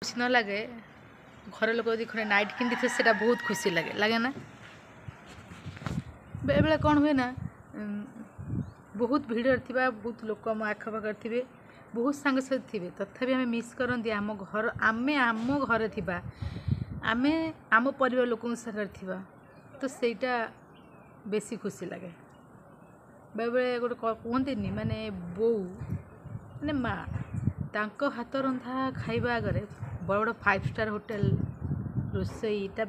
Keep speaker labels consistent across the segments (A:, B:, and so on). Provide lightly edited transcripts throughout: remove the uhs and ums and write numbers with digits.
A: खुशी न लगे घर लोक यदि खड़े नाइट किनी थे से बहुत खुशी लगे लगे ना। बेले बेले कौन हुए ना बहुत भीड़ थी बहुत लोक आम आखपाखे थे बहुत सांगसाथी थे तथापि आम मिस करती आम घर आम आम घर थी आम आम परिवार लोक सागर थी तो सहीटा बेसी खुशी लगे। बेले बेले गोटे कहते माने बो माने माँ तांको हाथ रंधा खाइबा आगे बड़ बड़ 5 स्टार होटेल रोसईटा।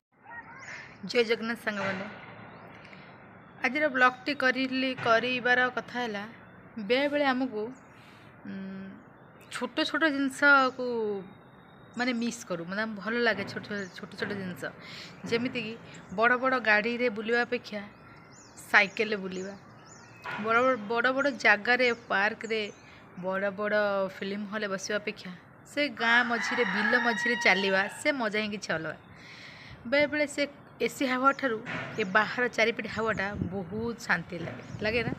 A: जय जगन्नाथ सांग मैंने आज ब्लॉगटी कर कथा है बेले बेले आमको छोट छोट जिनस को माने मिस करूँ मतलब भल लगे छोट छोट छोट जिनस जमीती कि बड़ बड़ गाड़ी रे बुलवा अपेक्षा साइकेल बुलवा बड़ बड़ बड़ जगार पार्क रे बड़ बड़ फिल्म हॉल बसवा अपेक्षा से गाँ मझीरे बिल मझीरे चलवा से मजा ही किसी अलग। बेले बेले से एसी हावा ठारू ये बाहर चारिपट हावाटा बहुत शांति लगे लगे ना।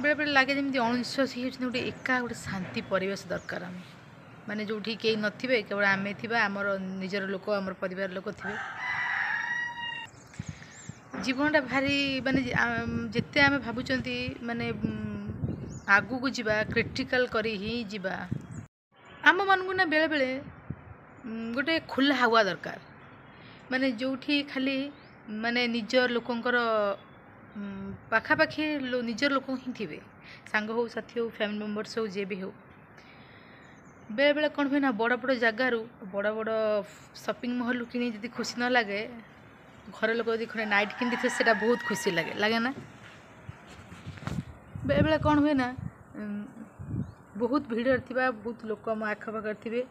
A: बेले बेले लगे जमी अणनिश्वास गोटे एका गोटे शांति परिवेश दरकार आम माने जो कहीं नथिबे केवल आमे थिबा आमर निजर लोक आमर परिवार लोक थिबे जीवनटा भारी माने जिते आम भावुंती माने आगू को जीवा क्रिटिकल करी ही जीवा आम मानू ना बेले बेले गोटे खुला हावा दरकार माने जो खाली माने निजर लोकंकर पाखापाखि निजर लोक ही थे सांग हो साथी हो फैमिली मेम्बर्स हो जे भी हो। बेले बेले कौन हुए ना बड़ बड़ जगार बड़ बड़ शॉपिंग मॉल कि जी खुशी न लगे घर लोक यदि खड़े नाइट किनी थे से बहुत खुशी लगे लगे ना। बेले बेले कौन हुए ना बहुत भीड़ थी बहुत लोक आम आखपाखे थे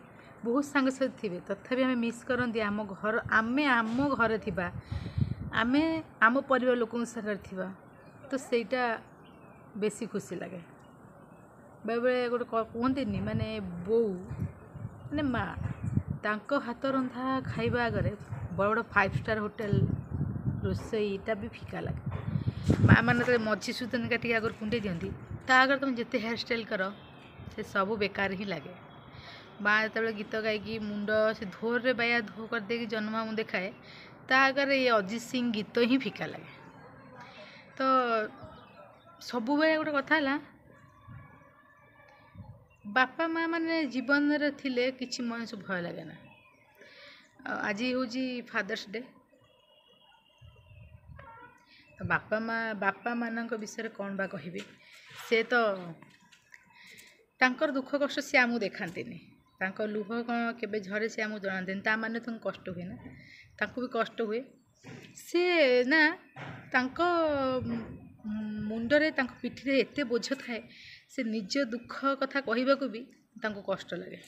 A: बहुत सांगसाथी थे तथापि आम मिस करती आम घर आम आम घर थी आम आम परिवार लोक सागर थी तो सहीटा बेसी खुशी लगे। बेले बेले गोटे कहते माने बो माने माँ तांको हाथ रंधा खाइबा आगे बड़ बड़ 5 स्टार होटेल रोसईटा भी फिका लगे। माँ मैंने मझी सुतन काटिक आगर कुंडे दिखती ता आगे तुम जिते हेयर स्टाइल कर से सब बेकार ही लगे। माँ जो गीत गायकी मुंड से धोरे बाया धो करदे जन्म मुँह देखाए ता आगे ये अजित सिंह गीत ही फिका लगे। तो सब गोटे कथा है बापा माँ मैंने जीवन रे थिले किछि मनुष्य भय लगे ना। आज हूँ फादर्स डे तो बापा मान विषय कौन बा कहि से तो तांकर दुख कष्ट सी आमको देखाती लुह कौन केबे झरे से आमको जनाते ता माने तुमको कष्ट हुए ना तांको भी कष्ट हुए से ना तांको मुंडरे तांको पिठी रे एते बोझ थाए से निज दुख कथा कहवा को भी तांको कष्ट लगे।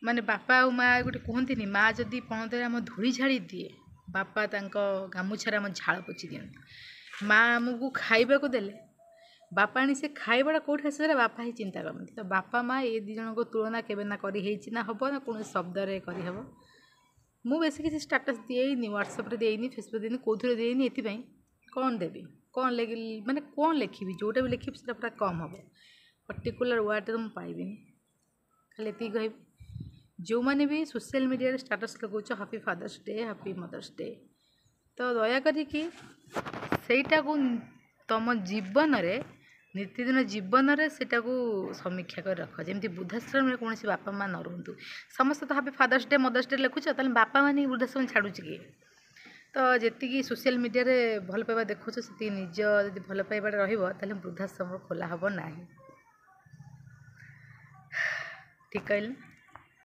A: माने बापा और माँ गोटे कहती माँ जदि पणतरे आम धूली झाड़ी दिए बापा तांको गामुछार आम झाड़ पोछि दियंती माँ आमको खाइबा को देले बापा आनी से खाइबाटा कौट आस बापा ही चिंता करती। तो बापा माँ ये दी जन को तुलना केबे ना करी ना हम ना कौन शब्द करहब मु बेसी किसी स्टाटस दिएनी व्हाट्सएप देनी फेसबुक देनी कौन देनी ये कौन देवी कौन लगे माने कौन लिखी जोटा भी लिखी से पूरा कम हम पर्टिकुलर वर्ड तो मुझे पाइबी खाली ये कह जो मैंने भी सोशल मीडिया स्टाटस लगौच happy father's day happy mother's day तो दया करिकी सेटा को तुम जीवन रे नित्यदिन जीवन रे सेटा को समीक्षा कर रख जमी वृद्धाश्रम में कौन बापा माँ न रुहतु समस्त तो happy father's day mother's day लिखुच ताले बापा मानी वृद्धाश्रम छाड़ू किए तो जी सोशल मीडिया रे भल पाइबा देखुच से निज जब भल पाइबा रहा वृद्धाश्रम खोला हम ना ठीक कहल।